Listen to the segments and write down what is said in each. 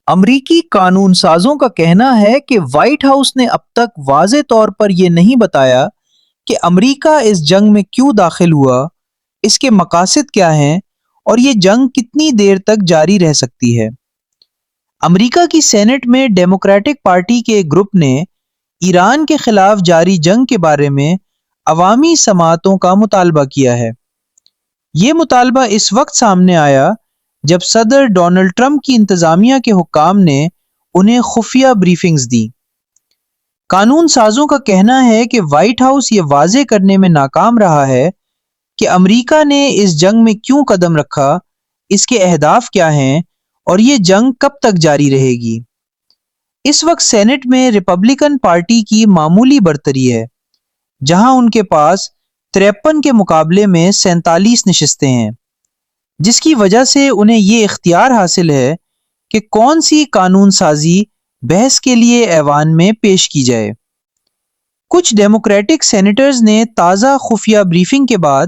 امریکی قانون سازوں کا کہنا ہے کہ وائٹ ہاؤس نے اب تک واضح طور پر یہ نہیں بتایا کہ امریکہ اس جنگ میں کیوں داخل ہوا، اس کے مقاصد کیا ہیں اور یہ جنگ کتنی دیر تک جاری رہ سکتی ہے۔ امریکہ کی سینٹ میں ڈیموکریٹک پارٹی کے ایک گروپ نے ایران کے خلاف جاری جنگ کے بارے میں عوامی سماعتوں کا مطالبہ کیا ہے۔ یہ مطالبہ اس وقت سامنے آیا جب صدر ڈونلڈ ٹرمپ کی انتظامیہ کے حکام نے انہیں خفیہ بریفنگز دی۔ قانون سازوں کا کہنا ہے کہ وائٹ ہاؤس یہ واضح کرنے میں ناکام رہا ہے کہ امریکہ نے اس جنگ میں کیوں قدم رکھا، اس کے اہداف کیا ہیں اور یہ جنگ کب تک جاری رہے گی۔ اس وقت سینٹ میں ریپبلکن پارٹی کی معمولی برتری ہے، جہاں ان کے پاس 53 کے مقابلے میں 47 نشستیں ہیں، جس کی وجہ سے انہیں یہ اختیار حاصل ہے کہ کون سی قانون سازی بحث کے لیے ایوان میں پیش کی جائے۔ کچھ ڈیموکریٹک سینیٹرز نے تازہ خفیہ بریفنگ کے بعد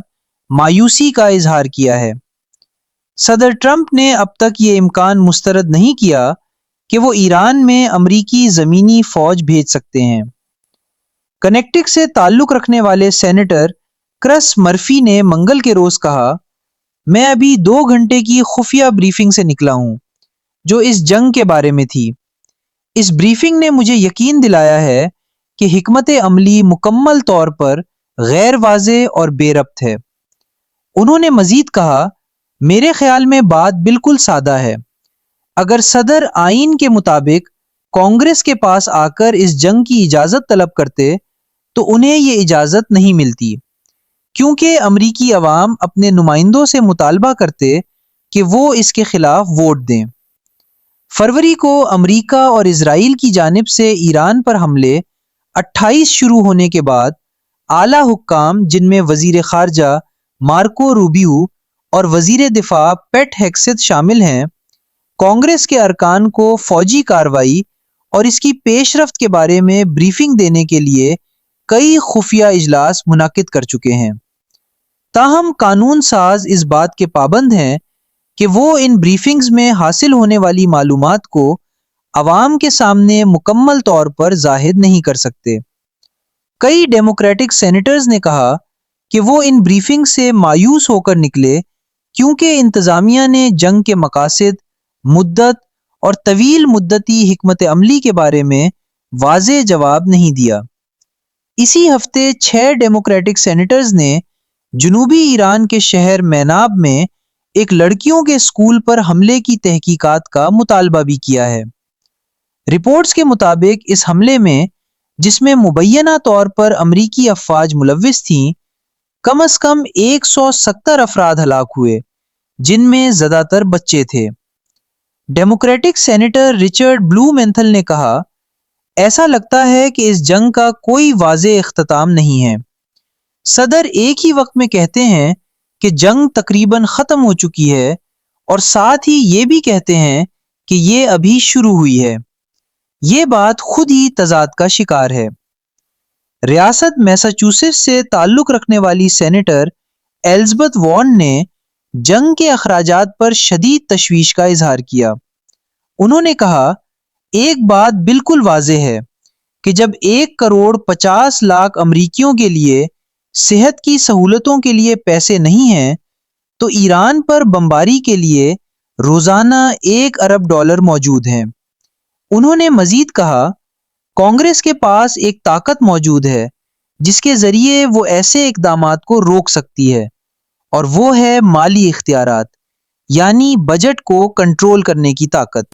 مایوسی کا اظہار کیا ہے۔ صدر ٹرمپ نے اب تک یہ امکان مسترد نہیں کیا کہ وہ ایران میں امریکی زمینی فوج بھیج سکتے ہیں۔ کنیکٹک سے تعلق رکھنے والے سینیٹر کرس مرفی نے منگل کے روز کہا، میں ابھی 2 گھنٹے کی خفیہ بریفنگ سے نکلا ہوں جو اس جنگ کے بارے میں تھی۔ اس بریفنگ نے مجھے یقین دلایا ہے کہ حکمت عملی مکمل طور پر غیر واضح اور بے ربط ہے۔ انہوں نے مزید کہا، میرے خیال میں بات بالکل سادہ ہے۔ اگر صدر آئین کے مطابق کانگریس کے پاس آ کر اس جنگ کی اجازت طلب کرتے تو انہیں یہ اجازت نہیں ملتی، کیونکہ امریکی عوام اپنے نمائندوں سے مطالبہ کرتے کہ وہ اس کے خلاف ووٹ دیں۔ فروری کو امریکہ اور اسرائیل کی جانب سے ایران پر حملے 28 شروع ہونے کے بعد اعلیٰ حکام، جن میں وزیر خارجہ مارکو روبیو اور وزیر دفاع پیٹ ہیگسیتھ شامل ہیں، کانگریس کے ارکان کو فوجی کارروائی اور اس کی پیش رفت کے بارے میں بریفنگ دینے کے لیے کئی خفیہ اجلاس منعقد کر چکے ہیں۔ تاہم قانون ساز اس بات کے پابند ہیں کہ وہ ان بریفنگز میں حاصل ہونے والی معلومات کو عوام کے سامنے مکمل طور پر ظاہر نہیں کر سکتے۔ کئی ڈیموکریٹک سینیٹرز نے کہا کہ وہ ان بریفنگ سے مایوس ہو کر نکلے کیونکہ انتظامیہ نے جنگ کے مقاصد، مدت اور طویل مدتی حکمت عملی کے بارے میں واضح جواب نہیں دیا۔ اسی ہفتے 6 ڈیموکریٹک سینیٹرز نے جنوبی ایران کے شہر میناب میں ایک لڑکیوں کے اسکول پر حملے کی تحقیقات کا مطالبہ بھی کیا ہے۔ رپورٹس کے مطابق اس حملے میں، جس میں مبینہ طور پر امریکی افواج ملوث تھیں، کم از کم 170 افراد ہلاک ہوئے، جن میں زیادہ تر بچے تھے۔ ڈیموکریٹک سینیٹر رچرڈ بلومینتھل نے کہا، ایسا لگتا ہے کہ اس جنگ کا کوئی واضح اختتام نہیں ہے۔ صدر ایک ہی وقت میں کہتے ہیں کہ جنگ تقریباً ختم ہو چکی ہے اور ساتھ ہی یہ بھی کہتے ہیں کہ یہ ابھی شروع ہوئی ہے۔ یہ بات خود ہی تضاد کا شکار ہے۔ ریاست میساچوسیٹس سے تعلق رکھنے والی سینیٹر ایلزبتھ وارن نے جنگ کے اخراجات پر شدید تشویش کا اظہار کیا۔ انہوں نے کہا، ایک بات بالکل واضح ہے کہ جب 1.50 کروڑ امریکیوں کے لیے صحت کی سہولتوں کے لیے پیسے نہیں ہیں تو ایران پر بمباری کے لیے روزانہ $1 ارب موجود ہیں۔ انہوں نے مزید کہا، کانگریس کے پاس ایک طاقت موجود ہے جس کے ذریعے وہ ایسے اقدامات کو روک سکتی ہے، اور وہ ہے مالی اختیارات، یعنی بجٹ کو کنٹرول کرنے کی طاقت۔